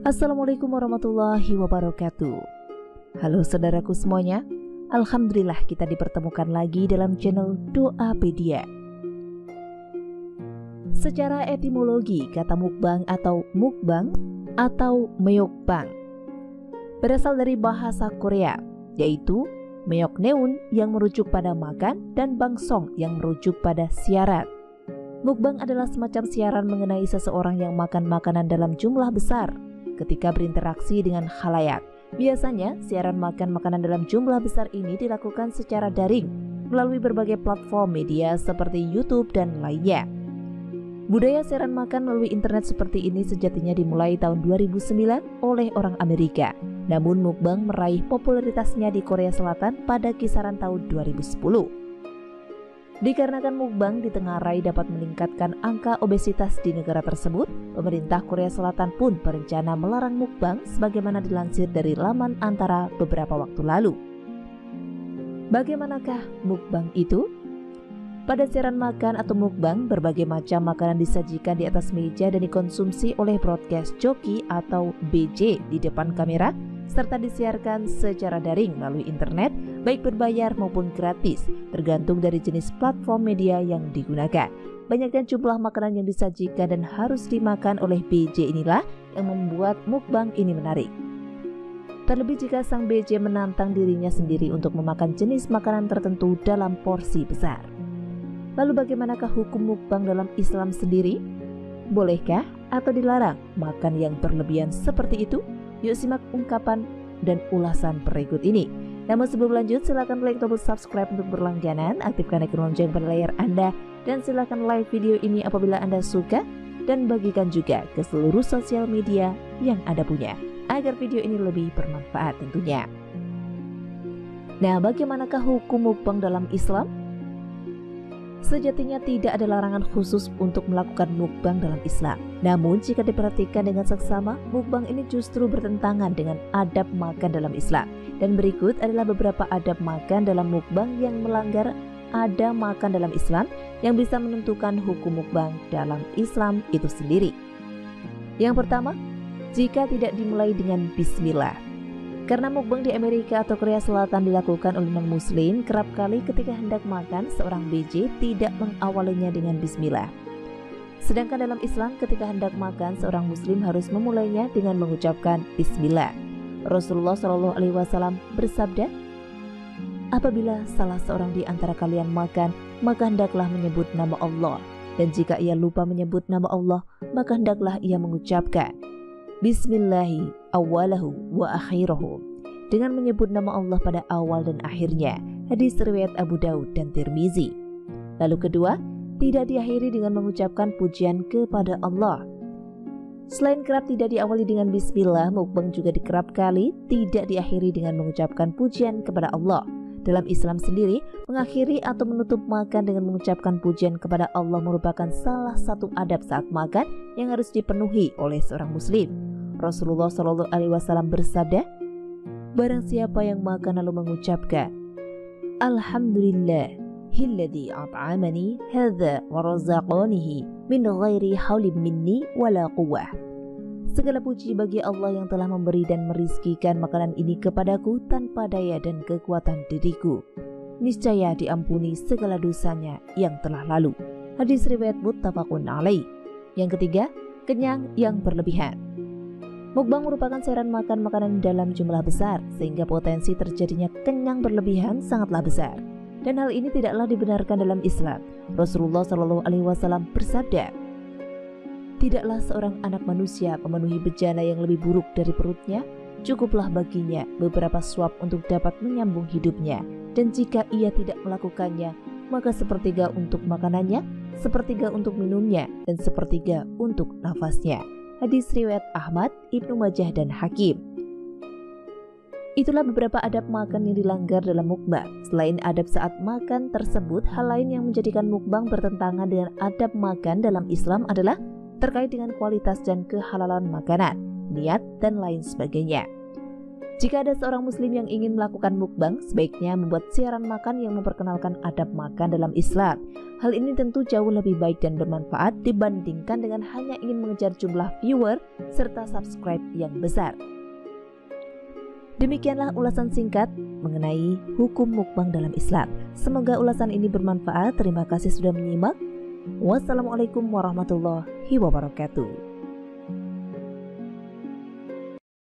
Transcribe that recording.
Assalamualaikum warahmatullahi wabarakatuh. Halo saudaraku semuanya, alhamdulillah kita dipertemukan lagi dalam channel Doapedia. Secara etimologi, kata mukbang atau meokbang berasal dari bahasa Korea, yaitu meokneun yang merujuk pada makan dan bangsong yang merujuk pada siaran. Mukbang adalah semacam siaran mengenai seseorang yang makan makanan dalam jumlah besar ketika berinteraksi dengan khalayak. Biasanya, siaran makan makanan dalam jumlah besar ini dilakukan secara daring melalui berbagai platform media seperti YouTube dan lainnya. Budaya siaran makan melalui internet seperti ini sejatinya dimulai tahun 2009 oleh orang Amerika. Namun mukbang meraih popularitasnya di Korea Selatan pada kisaran tahun 2010. Dikarenakan mukbang ditengarai dapat meningkatkan angka obesitas di negara tersebut, pemerintah Korea Selatan pun berencana melarang mukbang sebagaimana dilansir dari laman Antara beberapa waktu lalu. Bagaimanakah mukbang itu? Pada siaran makan atau mukbang, berbagai macam makanan disajikan di atas meja dan dikonsumsi oleh broadcast joki atau BJ di depan kamera, serta disiarkan secara daring melalui internet, baik berbayar maupun gratis, tergantung dari jenis platform media yang digunakan. Banyaknya jumlah makanan yang disajikan dan harus dimakan oleh BJ inilah yang membuat mukbang ini menarik. Terlebih jika sang BJ menantang dirinya sendiri untuk memakan jenis makanan tertentu dalam porsi besar. Lalu bagaimanakah hukum mukbang dalam Islam sendiri? Bolehkah atau dilarang makan yang berlebihan seperti itu? Yuk simak ungkapan dan ulasan berikut ini. Namun sebelum lanjut, silakan like tombol subscribe untuk berlangganan, aktifkan icon lonceng pada layar Anda, dan silakan like video ini apabila Anda suka, dan bagikan juga ke seluruh sosial media yang Anda punya, agar video ini lebih bermanfaat tentunya. Nah, bagaimanakah hukum mukbang dalam Islam? Sejatinya tidak ada larangan khusus untuk melakukan mukbang dalam Islam. Namun jika diperhatikan dengan seksama, mukbang ini justru bertentangan dengan adab makan dalam Islam. Dan berikut adalah beberapa adab makan dalam mukbang yang melanggar adab makan dalam Islam yang bisa menentukan hukum mukbang dalam Islam itu sendiri. Yang pertama, jika tidak dimulai dengan bismillah. Karena mukbang di Amerika atau Korea Selatan dilakukan oleh non-muslim, kerap kali ketika hendak makan, seorang BJ tidak mengawalinya dengan bismillah. Sedangkan dalam Islam, ketika hendak makan, seorang muslim harus memulainya dengan mengucapkan bismillah. Rasulullah SAW bersabda, apabila salah seorang di antara kalian makan, maka hendaklah menyebut nama Allah. Dan jika ia lupa menyebut nama Allah, maka hendaklah ia mengucapkan Bismillahi awalahu wa akhirahu, dengan menyebut nama Allah pada awal dan akhirnya. Hadis riwayat Abu Daud dan Tirmizi. Lalu kedua, tidak diakhiri dengan mengucapkan pujian kepada Allah. Selain kerap tidak diawali dengan bismillah, mukbang juga dikerap kali tidak diakhiri dengan mengucapkan pujian kepada Allah. Dalam Islam sendiri, mengakhiri atau menutup makan dengan mengucapkan pujian kepada Allah merupakan salah satu adab saat makan yang harus dipenuhi oleh seorang muslim. Rasulullah SAW bersabda, barang siapa yang makan lalu mengucapkan Alhamdulillahilladzi at'amani hadza wa razaqanihi min ghairi haulin minni wala quwwah. Segala puji bagi Allah yang telah memberi dan merizkikan makanan ini kepadaku tanpa daya dan kekuatan diriku. Niscaya diampuni segala dosanya yang telah lalu. Hadis riwayat muttafaqun alaih. Yang ketiga, kenyang yang berlebihan. Mukbang merupakan siaran makan makanan dalam jumlah besar, sehingga potensi terjadinya kenyang berlebihan sangatlah besar. Dan hal ini tidaklah dibenarkan dalam Islam. Rasulullah SAW bersabda, tidaklah seorang anak manusia memenuhi bejana yang lebih buruk dari perutnya, cukuplah baginya beberapa suap untuk dapat menyambung hidupnya. Dan jika ia tidak melakukannya, maka sepertiga untuk makanannya, sepertiga untuk minumnya, dan sepertiga untuk nafasnya. Hadis riwayat Ahmad, Ibnu Majah, dan Hakim. Itulah beberapa adab makan yang dilanggar dalam mukbang. Selain adab saat makan tersebut, hal lain yang menjadikan mukbang bertentangan dengan adab makan dalam Islam adalah terkait dengan kualitas dan kehalalan makanan, niat, dan lain sebagainya. Jika ada seorang muslim yang ingin melakukan mukbang, sebaiknya membuat siaran makan yang memperkenalkan adab makan dalam Islam. Hal ini tentu jauh lebih baik dan bermanfaat dibandingkan dengan hanya ingin mengejar jumlah viewer serta subscribe yang besar. Demikianlah ulasan singkat mengenai hukum mukbang dalam Islam. Semoga ulasan ini bermanfaat. Terima kasih sudah menyimak. Wassalamualaikum warahmatullahi wabarakatuh.